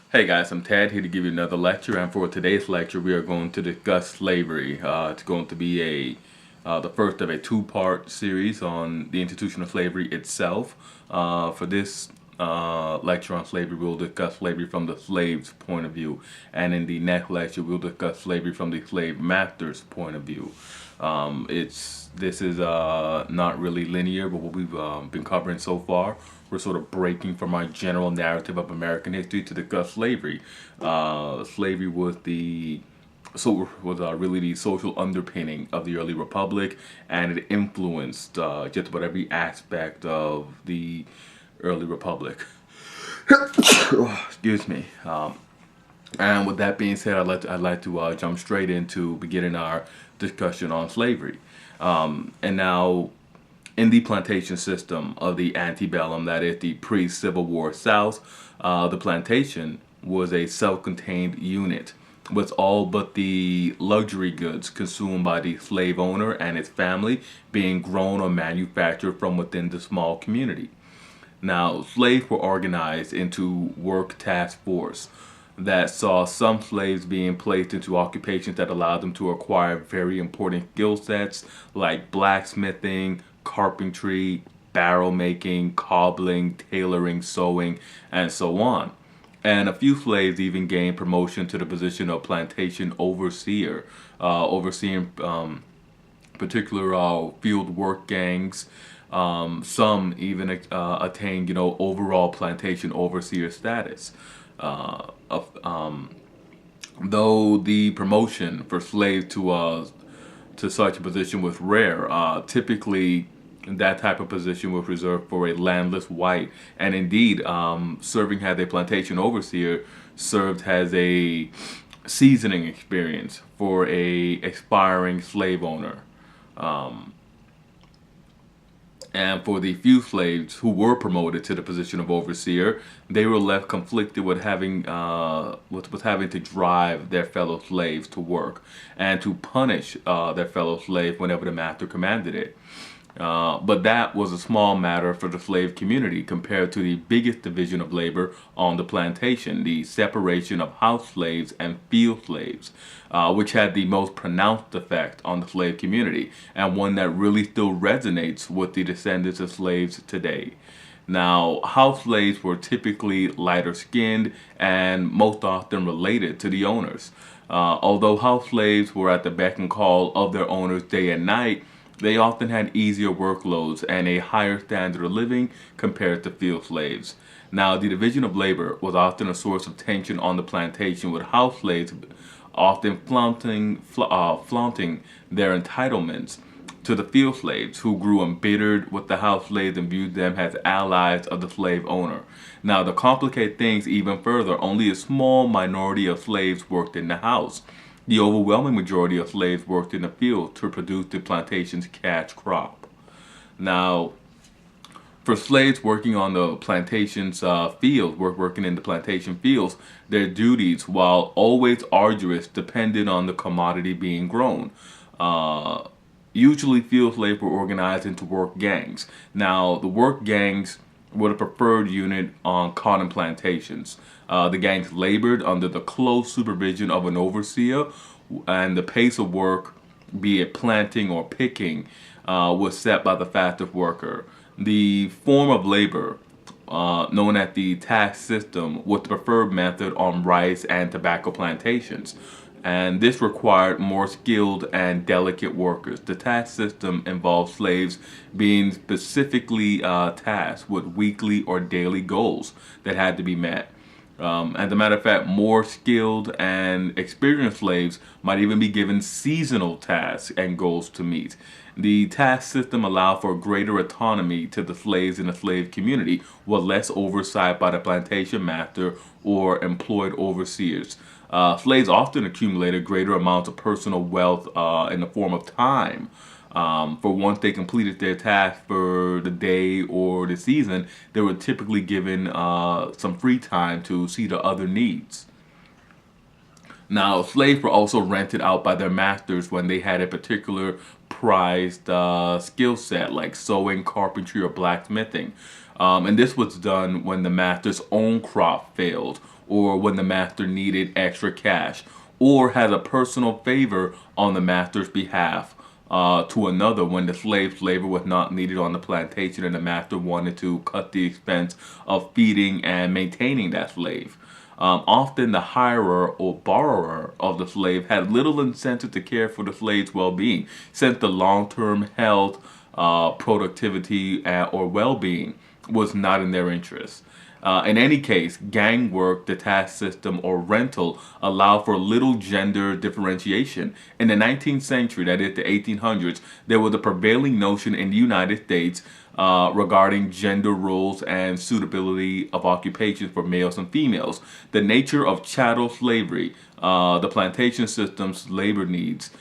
Hey guys, I'm Ted here to give you another lecture, and for today's lecture we are going to discuss slavery. It's going to be the first of a two-part series on the institution of slavery itself. For this lecture on slavery, we'll discuss slavery from the slave's point of view, and in the next lecture we'll discuss slavery from the slave master's point of view. This is not really linear, but what we've been covering so far, we're sort of breaking from our general narrative of American history to discuss slavery. Slavery was really the social underpinning of the early republic, and it influenced just about every aspect of the early republic. Excuse me. And with that being said, I'd like to jump straight into beginning our discussion on slavery. And now, in the plantation system of the antebellum, that is the pre-Civil War South, the plantation was a self-contained unit with all but the luxury goods consumed by the slave owner and his family being grown or manufactured from within the small community. Now, slaves were organized into work task force that saw some slaves being placed into occupations that allowed them to acquire very important skill sets like blacksmithing, carpentry, barrel making, cobbling, tailoring, sewing, and so on. And a few slaves even gained promotion to the position of plantation overseer, overseeing particular field work gangs. Some even attained, overall plantation overseer status. Though the promotion for slaves to such a position was rare, typically that type of position was reserved for a landless white, and indeed, serving as a plantation overseer served as a seasoning experience for a aspiring slave owner. And for the few slaves who were promoted to the position of overseer, they were left conflicted with having to drive their fellow slaves to work and to punish their fellow slave whenever the master commanded it. But that was a small matter for the slave community compared to the biggest division of labor on the plantation, the separation of house slaves and field slaves, which had the most pronounced effect on the slave community, and one that really still resonates with the descendants of slaves today. Now, house slaves were typically lighter skinned and most often related to the owners. Although house slaves were at the beck and call of their owners day and night, they often had easier workloads and a higher standard of living compared to field slaves. Now, the division of labor was often a source of tension on the plantation, with house slaves often flaunting their entitlements to the field slaves, who grew embittered with the house slaves and viewed them as allies of the slave owner. Now, to complicate things even further, only a small minority of slaves worked in the house. The overwhelming majority of slaves worked in the field to produce the plantation's cash crop. Now, for slaves working on the plantation's working in the plantation fields, their duties, while always arduous, depended on the commodity being grown. Usually, field slaves were organized into work gangs. Now, the work gangs were the preferred unit on cotton plantations. The gangs labored under the close supervision of an overseer, and the pace of work, be it planting or picking, was set by the fastest worker. The form of labor, known as the tax system, was the preferred method on rice and tobacco plantations, and this required more skilled and delicate workers. The task system involved slaves being specifically tasked with weekly or daily goals that had to be met. As a matter of fact, more skilled and experienced slaves might even be given seasonal tasks and goals to meet. The task system allowed for greater autonomy to the slaves in the slave community, with less oversight by the plantation master or employed overseers. Slaves often accumulated greater amounts of personal wealth in the form of time. For once they completed their task for the day or the season, they were typically given some free time to see to other needs. Now, slaves were also rented out by their masters when they had a particular prized skill set like sewing, carpentry, or blacksmithing. And this was done when the master's own crop failed, or when the master needed extra cash, or had a personal favor on the master's behalf to another when the slave's labor was not needed on the plantation and the master wanted to cut the expense of feeding and maintaining that slave. Often the hirer or borrower of the slave had little incentive to care for the slave's well-being, since the long-term health, productivity, or well-being was not in their interest. In any case, gang work, the task system, or rental allowed for little gender differentiation. In the 19th century, that is the 1800s, there was a prevailing notion in the United States regarding gender roles and suitability of occupations for males and females. The nature of chattel slavery, the plantation system's labor needs,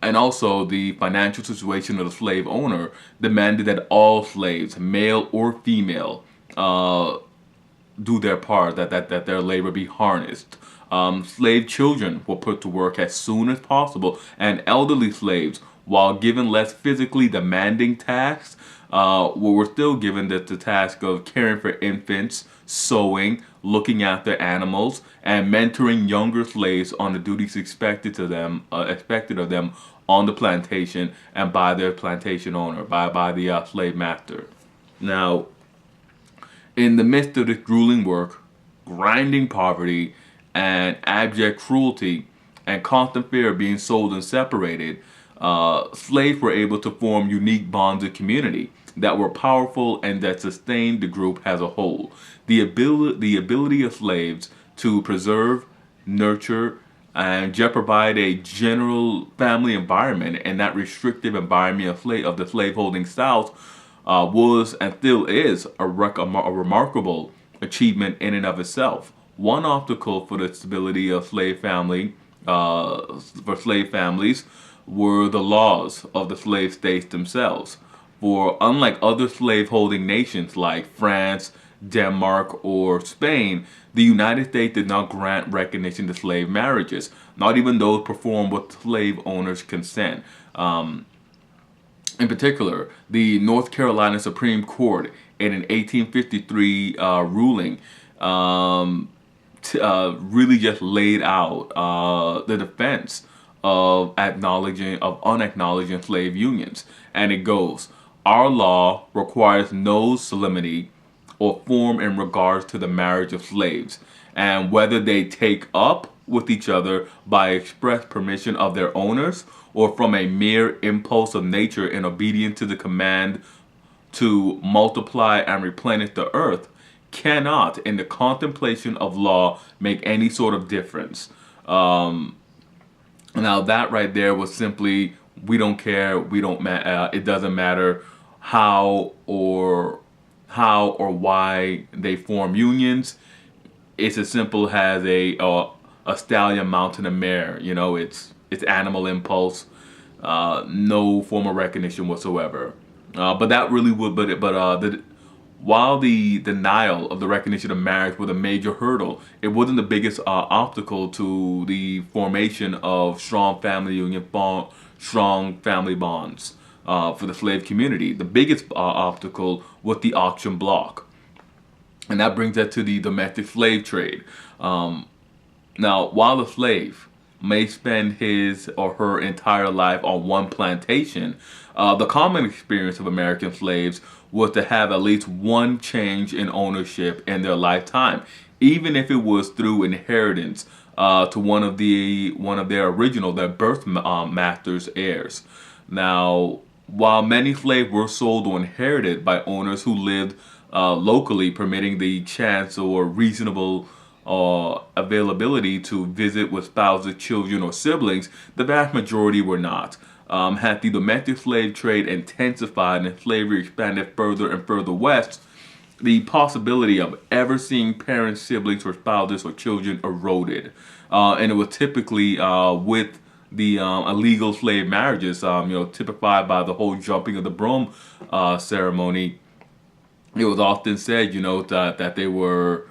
and also the financial situation of the slave owner demanded that all slaves, male or female, do their part, that their labor be harnessed. Slave children were put to work as soon as possible, and elderly slaves, while given less physically demanding tasks, were still given the task of caring for infants, sewing, looking after animals, and mentoring younger slaves on the duties expected of them on the plantation and by their plantation owner, by the slave master. Now, in the midst of this grueling work, grinding poverty, and abject cruelty, and constant fear of being sold and separated, slaves were able to form unique bonds of community that were powerful and that sustained the group as a whole. The ability of slaves to preserve, nurture, and provide a general family environment and that restrictive environment of the slaveholding South was and still is a remarkable achievement in and of itself. One obstacle for the stability of slave families were the laws of the slave states themselves. For unlike other slave-holding nations like France, Denmark, or Spain, the United States did not grant recognition to slave marriages, not even those performed with slave owners' consent. In particular, the North Carolina Supreme Court, in an 1853 ruling, really just laid out the defense of unacknowledging slave unions. And it goes, our law requires no solemnity or form in regards to the marriage of slaves, and whether they take up with each other by express permission of their owners or from a mere impulse of nature in obedience to the command to multiply and replenish the earth, cannot, in the contemplation of law, make any sort of difference. Now that right there was simply, we don't care, it doesn't matter how or why they form unions. It's as simple as a stallion mounting a mare. You know, it's animal impulse, no form of recognition whatsoever. But that really would, while the denial of the recognition of marriage was a major hurdle, it wasn't the biggest obstacle to the formation of strong family bonds for the slave community. The biggest obstacle was the auction block. And that brings us to the domestic slave trade. Now, while a slave may spend his or her entire life on one plantation, the common experience of American slaves was to have at least one change in ownership in their lifetime, even if it was through inheritance to one of their birth master's heirs. Now, while many slaves were sold or inherited by owners who lived locally, permitting the chance or reasonable availability to visit with spouses, children, or siblings, the vast majority were not. Had the domestic slave trade intensified and slavery expanded further and further west, the possibility of ever seeing parents, siblings, or spouses or children eroded. And it was typically with the illegal slave marriages, typified by the whole jumping of the broom ceremony. It was often said, that they were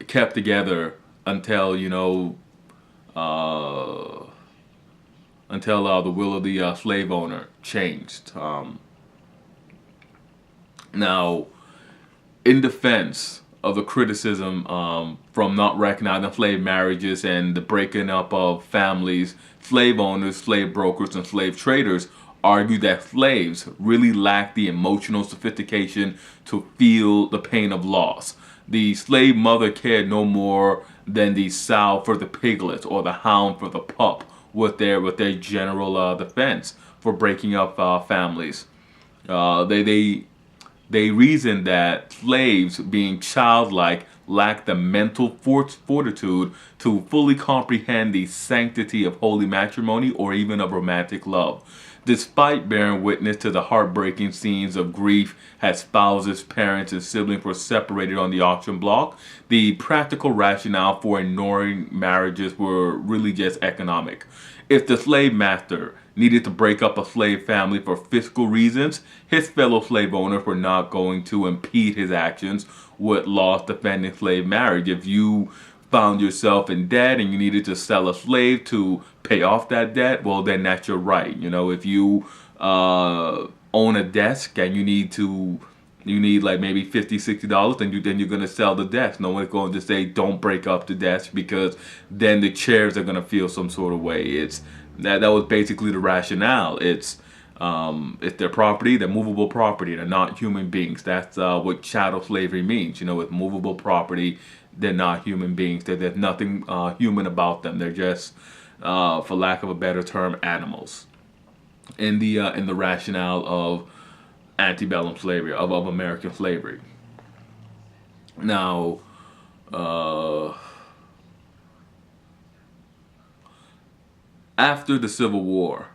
kept together until until the will of the slave owner changed. Now, in defense of the criticism from not recognizing slave marriages and the breaking up of families, slave owners, slave brokers, and slave traders argue that slaves really lacked the emotional sophistication to feel the pain of loss. The slave mother cared no more than the sow for the piglet or the hound for the pup with their general defense for breaking up families. They reasoned that slaves, being childlike, lacked the mental fortitude to fully comprehend the sanctity of holy matrimony or even of romantic love. Despite bearing witness to the heartbreaking scenes of grief as spouses, parents, and siblings were separated on the auction block, the practical rationale for ignoring marriages were really just economic. If the slave master needed to break up a slave family for fiscal reasons, his fellow slave owners were not going to impede his actions with laws defending slave marriage. If you found yourself in debt and you needed to sell a slave to pay off that debt, well, then that's your right. You know, if you own a desk and you need like maybe $50, $60, then you're gonna sell the desk. No one's going to say don't break up the desk, because then the chairs are gonna feel some sort of way. It's that was basically the rationale. It's their property, they're movable property, they're not human beings. That's what chattel slavery means. You know, with movable property, they're not human beings. There's nothing human about them. They're just, for lack of a better term, animals. In the rationale of antebellum slavery, of American slavery. Now, after the Civil War,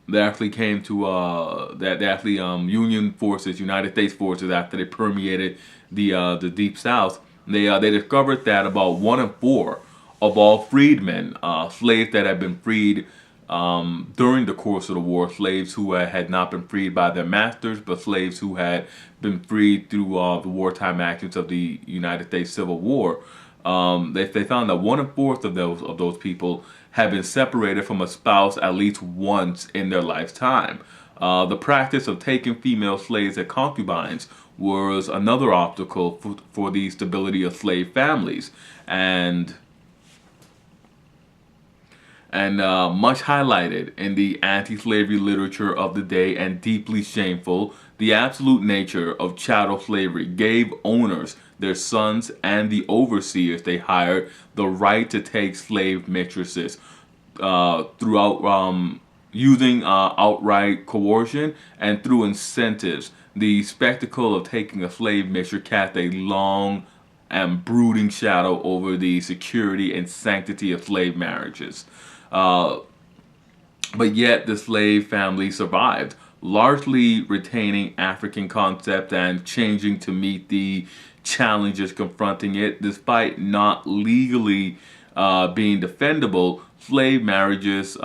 they actually came to Union forces, United States forces, after they permeated the Deep South. They discovered that about 1 in 4 of all freedmen, slaves that had been freed during the course of the war, slaves who had not been freed by their masters, but slaves who had been freed through the wartime actions of the United States Civil War. They found that 1 in 4 of those people had been separated from a spouse at least once in their lifetime. The practice of taking female slaves as concubines was another obstacle for the stability of slave families, and much highlighted in the anti-slavery literature of the day and deeply shameful, the absolute nature of chattel slavery gave owners, their sons, and the overseers they hired the right to take slave mistresses throughout using outright coercion and through incentives. The spectacle of taking a slave mistress cast a long and brooding shadow over the security and sanctity of slave marriages. But yet the slave family survived, largely retaining African concepts and changing to meet the challenges confronting it. Despite not legally being defendable, slave marriages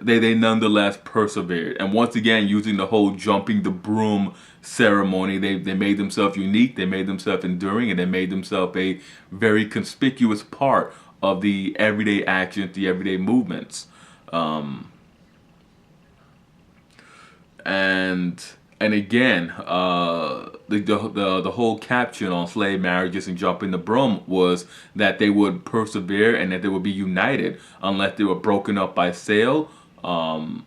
they nonetheless persevered. And once again, using the whole jumping the broom ceremony, they made themselves unique, they made themselves enduring, and they made themselves a very conspicuous part of the everyday actions, the everyday movements. And again, the whole caption on slave marriages and jumping the broom was that they would persevere and that they would be united unless they were broken up by sale. And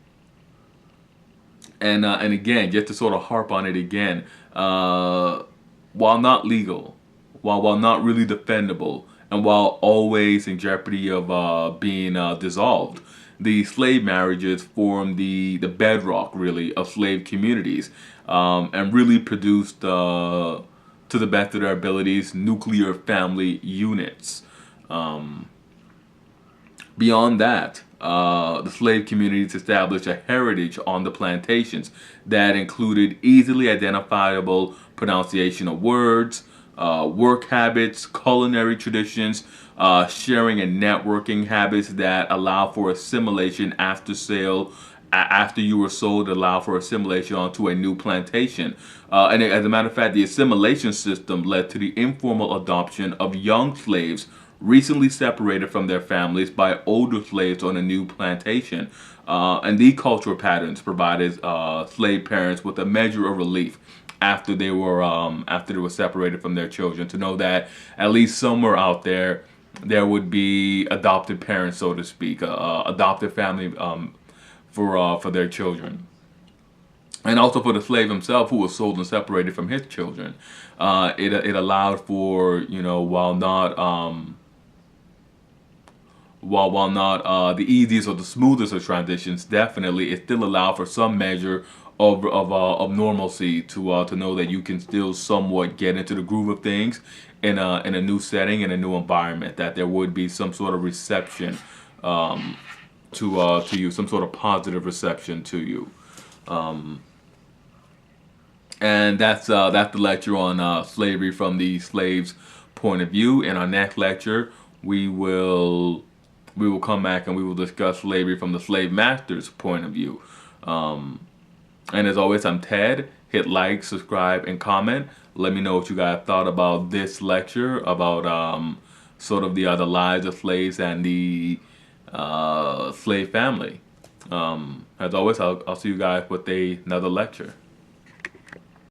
again, just to sort of harp on it again, while not legal, while not really defendable, and while always in jeopardy of being dissolved, the slave marriages formed the bedrock, really, of slave communities, and really produced, to the best of their abilities, nuclear family units. Beyond that, the slave communities established a heritage on the plantations that included easily identifiable pronunciation of words, work habits, culinary traditions, sharing and networking habits that allow for assimilation after sale, after you were sold, allow for assimilation onto a new plantation. And as a matter of fact, the assimilation system led to the informal adoption of young slaves recently separated from their families by older slaves on a new plantation. And these cultural patterns provided slave parents with a measure of relief after they were separated from their children, to know that at least somewhere out there would be adopted parents, so to speak, adopted family for their children, and also for the slave himself who was sold and separated from his children. It allowed for, while not the easiest or the smoothest of transitions, definitely it still allowed for some measure of normalcy to know that you can still somewhat get into the groove of things in a new setting, in a new environment. That there would be some sort of reception to you, some sort of positive reception to you. And that's the lecture on slavery from the slave's point of view. In our next lecture, we will come back and we will discuss slavery from the slave master's point of view. And as always, I'm Ted. Hit like, subscribe, and comment. Let me know what you guys thought about this lecture, about sort of the lives of slaves and the slave family. As always, I'll see you guys with another lecture.